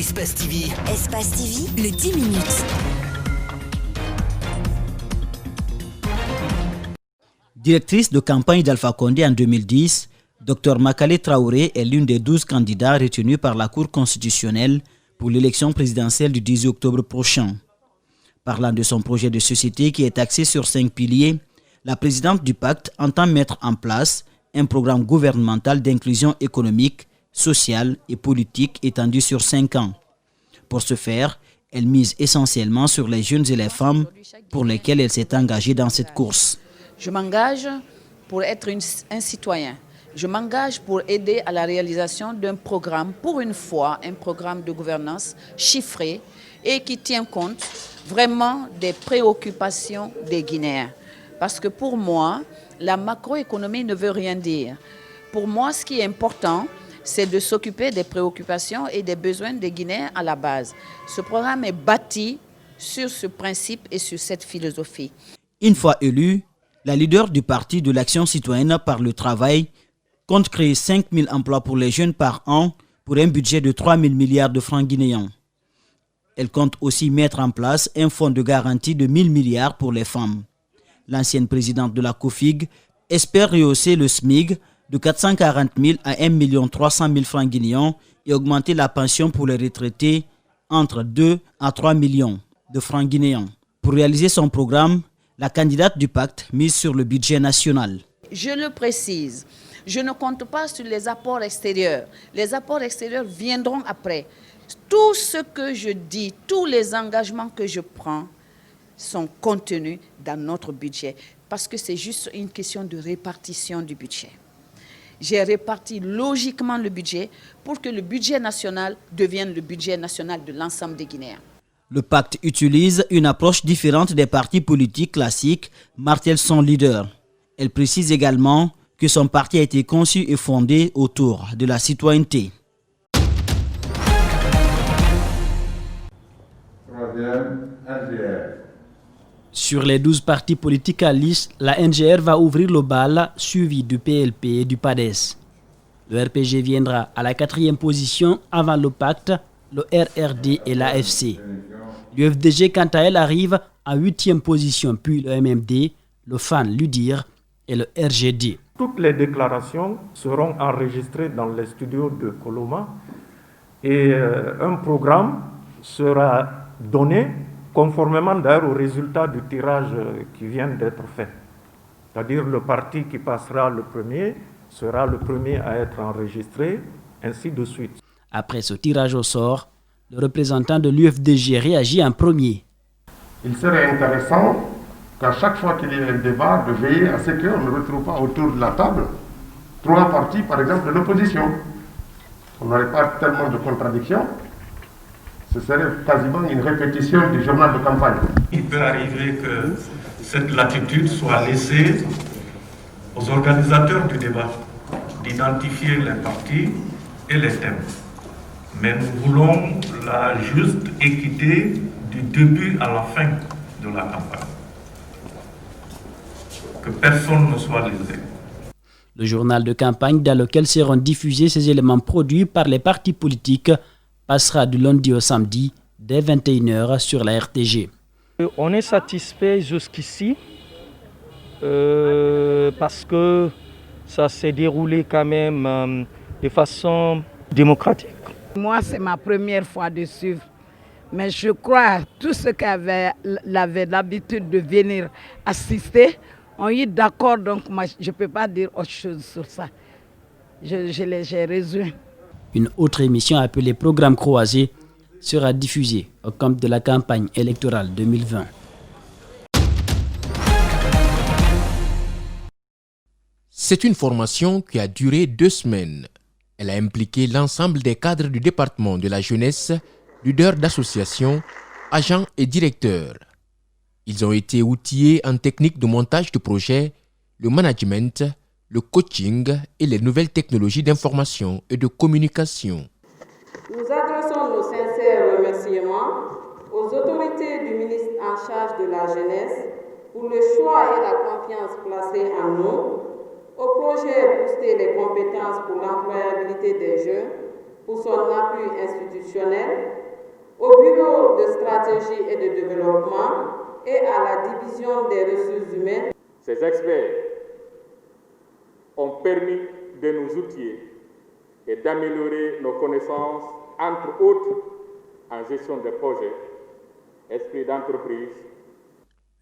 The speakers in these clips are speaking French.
Espace TV. Espace TV, le 10 minutes. Directrice de campagne d'Alpha Condé en 2010, Dr Makale Traoré est l'une des 12 candidats retenus par la Cour constitutionnelle pour l'élection présidentielle du 18 octobre prochain. Parlant de son projet de société qui est axé sur 5 piliers, la présidente du pacte entend mettre en place un programme gouvernemental d'inclusion économique, sociale et politique étendu sur 5 ans. Pour ce faire, elle mise essentiellement sur les jeunes et les femmes pour lesquelles elle s'est engagée dans cette course. Je m'engage pour être un citoyen. Je m'engage pour aider à la réalisation d'un programme, pour une fois, un programme de gouvernance chiffré et qui tient compte vraiment des préoccupations des Guinéens. Parce que pour moi, la macroéconomie ne veut rien dire. Pour moi, ce qui est important, c'est de s'occuper des préoccupations et des besoins des Guinéens à la base. Ce programme est bâti sur ce principe et sur cette philosophie. Une fois élue, la leader du Parti de l'Action citoyenne par le travail compte créer 5 000 emplois pour les jeunes par an pour un budget de 3 000 milliards de francs guinéens. Elle compte aussi mettre en place un fonds de garantie de 1 000 milliards pour les femmes. L'ancienne présidente de la COFIG espère rehausser le SMIG de 440 000 à 1 300 000 francs guinéens et augmenter la pension pour les retraités entre 2 à 3 millions de francs guinéens. Pour réaliser son programme, la candidate du pacte mise sur le budget national. Je le précise, je ne compte pas sur les apports extérieurs. Les apports extérieurs viendront après. Tout ce que je dis, tous les engagements que je prends sont contenus dans notre budget parce que c'est juste une question de répartition du budget. J'ai réparti logiquement le budget pour que le budget national devienne le budget national de l'ensemble des Guinéens. Le pacte utilise une approche différente des partis politiques classiques, martèle son leader. Elle précise également que son parti a été conçu et fondé autour de la citoyenneté. Sur les 12 partis politiques à liste, la NGR va ouvrir le bal, suivi du PLP et du PADES. Le RPG viendra à la 4e position avant le pacte, le RRD et l'AFC. L'UFDG, quant à elle, arrive à 8e position, puis le MMD, le FAN, l'UDIR et le RGD. Toutes les déclarations seront enregistrées dans les studios de Coloma et un programme sera donné conformément d'ailleurs aux résultats du tirage qui vient d'être fait. C'est-à-dire le parti qui passera le premier sera le premier à être enregistré, ainsi de suite. Après ce tirage au sort, le représentant de l'UFDG réagit en premier. Il serait intéressant qu'à chaque fois qu'il y ait un débat, de veiller à ce qu'on ne retrouve pas autour de la table 3 partis, par exemple, de l'opposition. On n'aurait pas tellement de contradictions. Ce serait quasiment une répétition du journal de campagne. Il peut arriver que cette latitude soit laissée aux organisateurs du débat d'identifier les partis et les thèmes. Mais nous voulons la juste équité du début à la fin de la campagne. Que personne ne soit lésé. Le journal de campagne dans lequel seront diffusés ces éléments produits par les partis politiques passera du lundi au samedi dès 21h sur la RTG. On est satisfait jusqu'ici parce que ça s'est déroulé quand même de façon démocratique. Moi, c'est ma première fois de suivre. Mais je crois que tous ceux qui avaient l'habitude de venir assister ont eu d'accord. Donc, moi, je ne peux pas dire autre chose sur ça. J'ai résumé. Une autre émission appelée Programme croisé sera diffusée au camp de la campagne électorale 2020. C'est une formation qui a duré 2 semaines. Elle a impliqué l'ensemble des cadres du département de la jeunesse, leaders d'associations, agents et directeurs. Ils ont été outillés en techniques de montage de projets, le management, le coaching et les nouvelles technologies d'information et de communication. Nous adressons nos sincères remerciements aux autorités du ministre en charge de la jeunesse pour le choix et la confiance placée en nous, au projet Booster les compétences pour l'employabilité des jeunes pour son appui institutionnel, au Bureau de stratégie et de développement et à la division des ressources humaines. Ces experts ont permis de nous outiller et d'améliorer nos connaissances, entre autres en gestion de projets, esprit d'entreprise.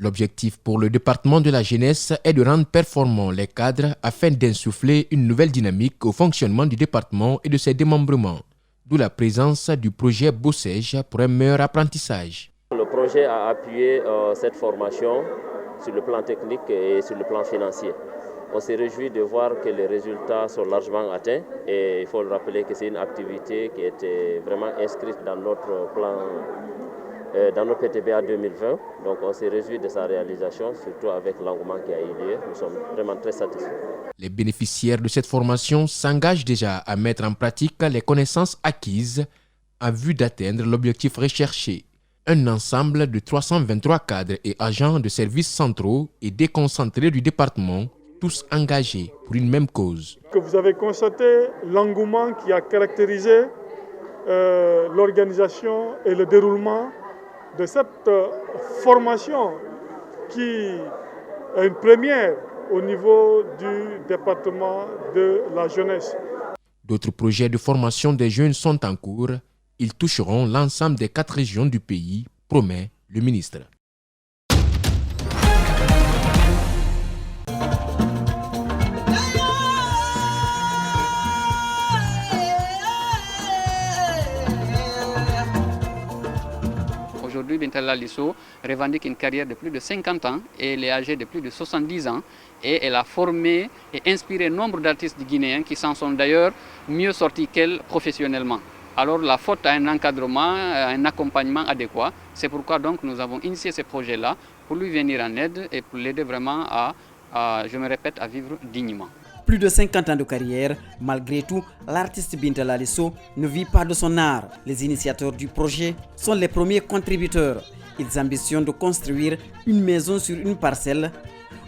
L'objectif pour le département de la jeunesse est de rendre performants les cadres afin d'insuffler une nouvelle dynamique au fonctionnement du département et de ses démembrements, d'où la présence du projet Bossège pour un meilleur apprentissage. Le projet a appuyé cette formation sur le plan technique et sur le plan financier. On s'est réjoui de voir que les résultats sont largement atteints et il faut le rappeler que c'est une activité qui était vraiment inscrite dans notre plan, dans notre PTBA 2020. Donc on s'est réjoui de sa réalisation, surtout avec l'engouement qui a eu lieu. Nous sommes vraiment très satisfaits. Les bénéficiaires de cette formation s'engagent déjà à mettre en pratique les connaissances acquises en vue d'atteindre l'objectif recherché. Un ensemble de 323 cadres et agents de services centraux et déconcentrés du département, tous engagés pour une même cause. Que vous avez constaté l'engouement qui a caractérisé l'organisation et le déroulement de cette formation qui est une première au niveau du département de la jeunesse. D'autres projets de formation des jeunes sont en cours. Ils toucheront l'ensemble des 4 régions du pays, promet le ministre. Aujourd'hui, Bintala Lisso revendique une carrière de plus de 50 ans et elle est âgée de plus de 70 ans et elle a formé et inspiré nombre d'artistes guinéens qui s'en sont d'ailleurs mieux sortis qu'elle professionnellement. Alors la faute à un encadrement, à un accompagnement adéquat. C'est pourquoi donc nous avons initié ce projet-là pour lui venir en aide et pour l'aider vraiment je me répète, à vivre dignement. Plus de 50 ans de carrière, malgré tout, l'artiste Bintala Lisso ne vit pas de son art. Les initiateurs du projet sont les premiers contributeurs. Ils ambitionnent de construire une maison sur une parcelle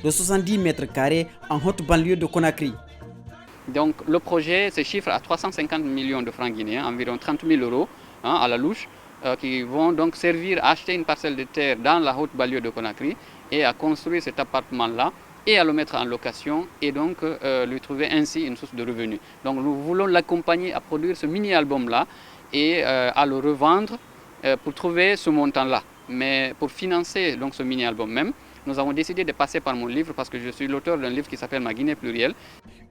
de 70 mètres carrés en haute banlieue de Conakry. Donc le projet se chiffre à 350 millions de francs guinéens, environ 30 000 euros à la louche, qui vont donc servir à acheter une parcelle de terre dans la haute banlieue de Conakry et à construire cet appartement-là et à le mettre en location et donc lui trouver ainsi une source de revenus. Donc nous voulons l'accompagner à produire ce mini-album-là et à le revendre pour trouver ce montant-là. Mais pour financer donc ce mini-album même, nous avons décidé de passer par mon livre parce que je suis l'auteur d'un livre qui s'appelle Ma Guinée plurielle.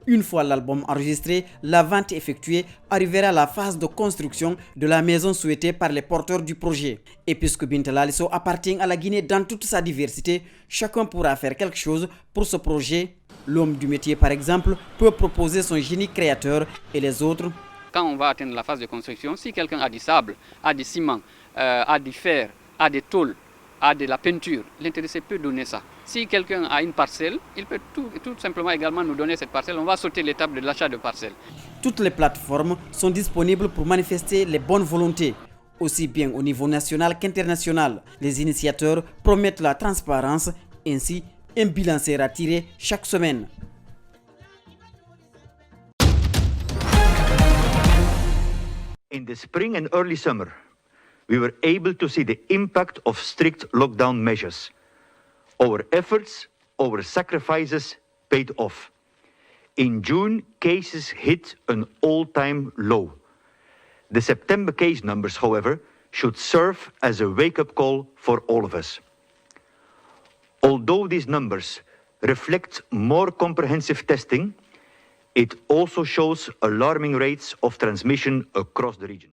Une fois l'album enregistré, la vente effectuée, arrivera la phase de construction de la maison souhaitée par les porteurs du projet. Et puisque Bintala Lisso appartient à la Guinée dans toute sa diversité, chacun pourra faire quelque chose pour ce projet. L'homme du métier, par exemple, peut proposer son génie créateur et les autres. Quand on va atteindre la phase de construction, si quelqu'un a du sable, a du ciment, a du fer, a des tôles, a de la peinture, l'intéressé peut donner ça. Si quelqu'un a une parcelle, il peut tout simplement également nous donner cette parcelle. On va sauter l'étape de l'achat de parcelles. Toutes les plateformes sont disponibles pour manifester les bonnes volontés, aussi bien au niveau national qu'international. Les initiateurs promettent la transparence, ainsi un bilan sera tiré chaque semaine. In the spring and early summer, we were able to see the impact of strict lockdown measures. Our efforts, our sacrifices paid off. In June, cases hit an all-time low. The September case numbers, however, should serve as a wake-up call for all of us. Although these numbers reflect more comprehensive testing, it also shows alarming rates of transmission across the region.